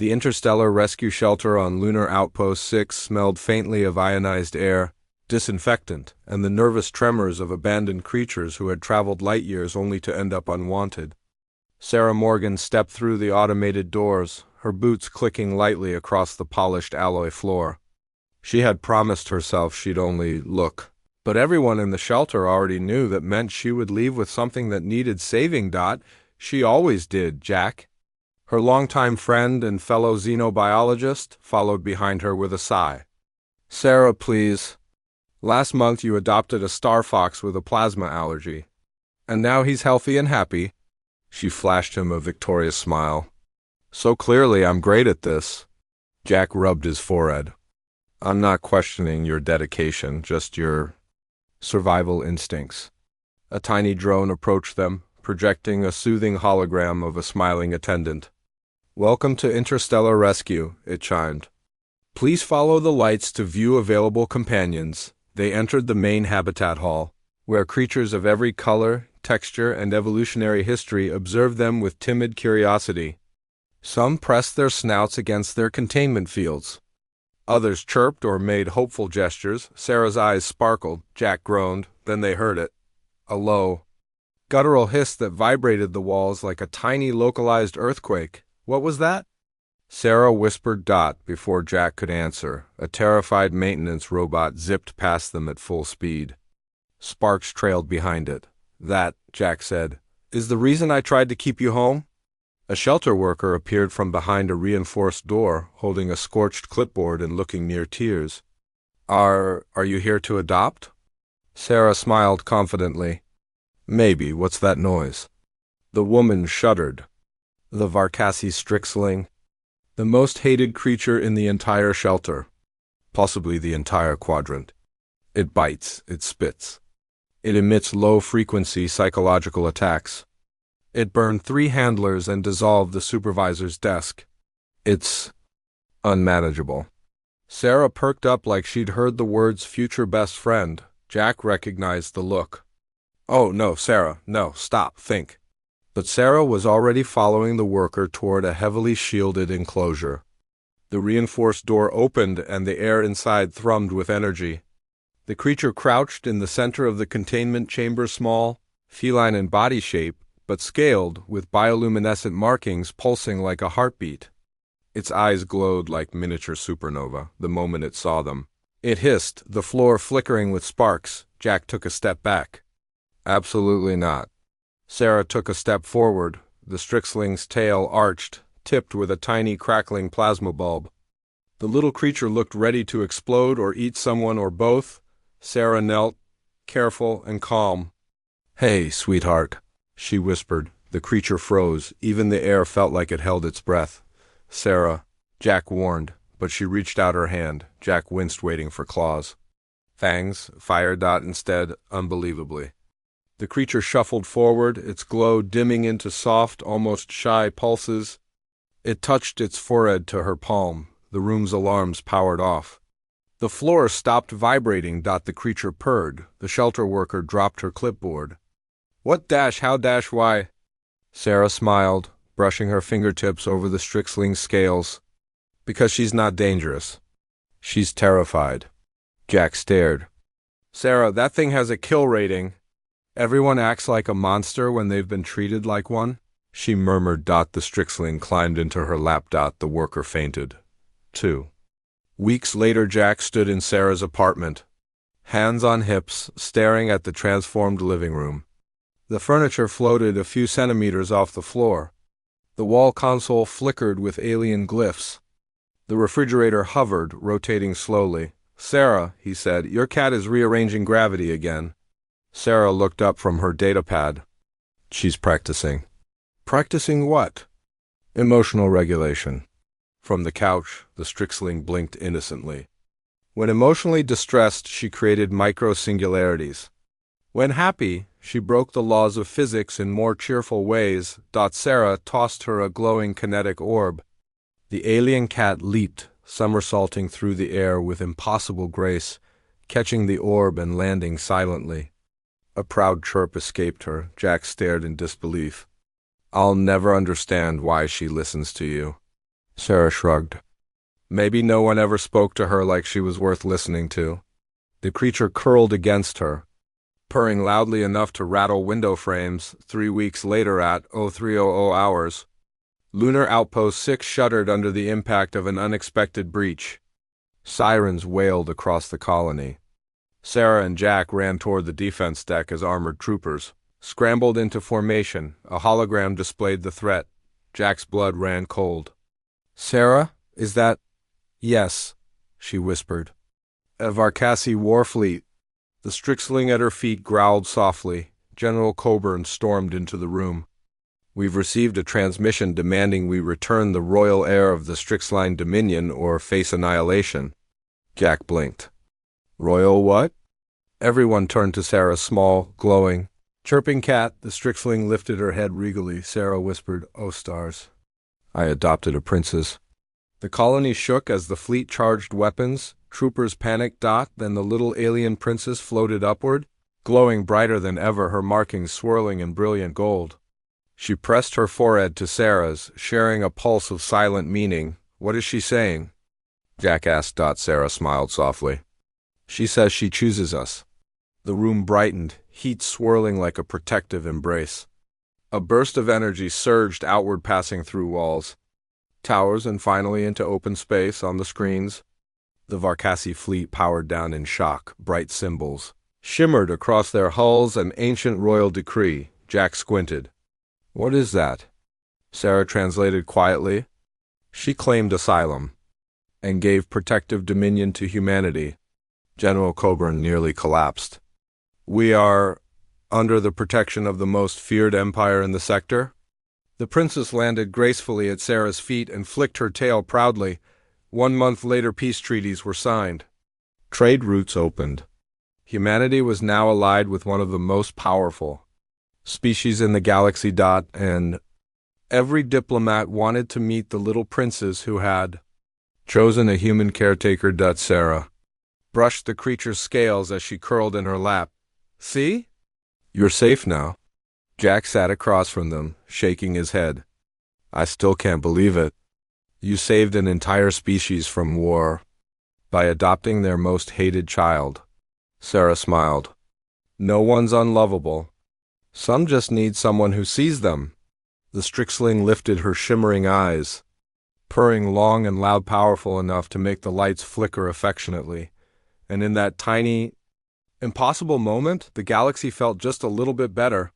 The interstellar rescue shelter on Lunar Outpost 6 smelled faintly of ionized air, disinfectant, and the nervous tremors of abandoned creatures who had traveled light years only to end up unwanted. Sarah Morgan stepped through the automated doors, her boots clicking lightly across the polished alloy floor. She had promised herself she'd only look. But everyone in the shelter already knew that meant she would leave with something that needed saving. She always did, Jack. Her longtime friend and fellow xenobiologist followed behind her with a sigh. Sarah, please. Last month you adopted a star fox with a plasma allergy. And now he's healthy and happy. She flashed him a victorious smile. So clearly I'm great at this. Jack rubbed his forehead. I'm not questioning your dedication, just your survival instincts. A tiny drone approached them, projecting a soothing hologram of a smiling attendant. Welcome to Interstellar Rescue, it chimed. Please follow the lights to view available companions. They entered the main habitat hall, where creatures of every color, texture, and evolutionary history observed them with timid curiosity. Some pressed their snouts against their containment fields. Others chirped or made hopeful gestures. Sarah's eyes sparkled. Jack groaned. Then they heard it. A low, guttural hiss that vibrated the walls like a tiny localized earthquake. What was that? Sarah whispered before Jack could answer. A terrified maintenance robot zipped past them at full speed. Sparks trailed behind it. That, Jack said, is the reason I tried to keep you home? A shelter worker appeared from behind a reinforced door, holding a scorched clipboard and looking near tears. Are you here to adopt? Sarah smiled confidently. Maybe. What's that noise? The woman shuddered. The Varkasi strixling, the most hated creature in the entire shelter, possibly the entire quadrant. It bites, it spits. It emits low-frequency psychological attacks. It burned 3 handlers and dissolved the supervisor's desk. It's unmanageable. Sarah perked up like she'd heard the words future best friend. Jack recognized the look. Oh, no, Sarah, no, stop, think. But Sarah was already following the worker toward a heavily shielded enclosure. The reinforced door opened and the air inside thrummed with energy. The creature crouched in the center of the containment chamber, small, feline in body shape, but scaled, with bioluminescent markings pulsing like a heartbeat. Its eyes glowed like miniature supernova the moment it saw them. It hissed, the floor flickering with sparks. Jack took a step back. Absolutely not. Sarah took a step forward. The strixling's tail arched, tipped with a tiny crackling plasma bulb. The little creature looked ready to explode or eat someone or both. Sarah knelt, careful and calm. Hey, sweetheart, she whispered. The creature froze. Even the air felt like it held its breath. Sarah, Jack warned, but she reached out her hand. Jack winced, waiting for claws. Fangs, fire. Instead, unbelievably. The creature shuffled forward, its glow dimming into soft, almost shy pulses. It touched its forehead to her palm. The room's alarms powered off. The floor stopped vibrating. The creature purred. The shelter worker dropped her clipboard. What how why? Sarah smiled, brushing her fingertips over the strixling's scales. Because she's not dangerous. She's terrified. Jack stared. Sarah, that thing has a kill rating. Everyone acts like a monster when they've been treated like one. She murmured. The strixling climbed into her lap. The worker fainted. 2 weeks later, Jack stood in Sarah's apartment, hands on hips, staring at the transformed living room. The furniture floated a few centimeters off the floor. The wall console flickered with alien glyphs. The refrigerator hovered, rotating slowly. Sarah, he said, your cat is rearranging gravity again. Sarah looked up from her datapad. She's practicing. Practicing what? Emotional regulation. From the couch, the strixling blinked innocently. When emotionally distressed, she created micro-singularities. When happy, she broke the laws of physics in more cheerful ways. Sarah tossed her a glowing kinetic orb. The alien cat leaped, somersaulting through the air with impossible grace, catching the orb and landing silently. A proud chirp escaped her. Jack stared in disbelief. I'll never understand why she listens to you. Sarah shrugged. Maybe no one ever spoke to her like she was worth listening to. The creature curled against her, purring loudly enough to rattle window frames. 3 weeks later at 0300 hours, Lunar Outpost 6 shuddered under the impact of an unexpected breach. Sirens wailed across the colony. Sarah and Jack ran toward the defense deck as armored troopers scrambled into formation. A hologram displayed the threat. Jack's blood ran cold. "Sarah, is that—" "Yes," she whispered. "A Varkassi war fleet." The Strixling at her feet growled softly. General Coburn stormed into the room. "We've received a transmission demanding we return the royal heir of the Strixline Dominion or face annihilation." Jack blinked. "Royal what?" Everyone turned to Sarah's small, glowing, chirping cat. The Strixling lifted her head regally. Sarah whispered, "Oh, stars. I adopted a princess." The colony shook as the fleet charged weapons. Troopers panicked. Then the little alien princess floated upward, glowing brighter than ever, her markings swirling in brilliant gold. She pressed her forehead to Sarah's, sharing a pulse of silent meaning. "What is she saying?" Jack asked. Sarah smiled softly. "She says she chooses us." The room brightened, heat swirling like a protective embrace. A burst of energy surged outward, passing through walls, towers, and finally into open space. On the screens, the Varkassi fleet powered down in shock. Bright symbols shimmered across their hulls, an ancient royal decree. Jack squinted. "What is that?" Sarah translated quietly. "She claimed asylum and gave protective dominion to humanity." General Coburn nearly collapsed. "We are under the protection of the most feared empire in the sector." The princess landed gracefully at Sarah's feet and flicked her tail proudly. 1 month later, peace treaties were signed. Trade routes opened. Humanity was now allied with one of the most powerful species in the galaxy. And every diplomat wanted to meet the little princes who had chosen a human caretaker. Sarah brushed the creature's scales as she curled in her lap. "See? You're safe now." Jack sat across from them, shaking his head. "I still can't believe it. You saved an entire species from war by adopting their most hated child." Sarah smiled. "No one's unlovable. Some just need someone who sees them." The Strixling lifted her shimmering eyes, purring long and loud, powerful enough to make the lights flicker affectionately. And in that tiny, impossible moment, the galaxy felt just a little bit better.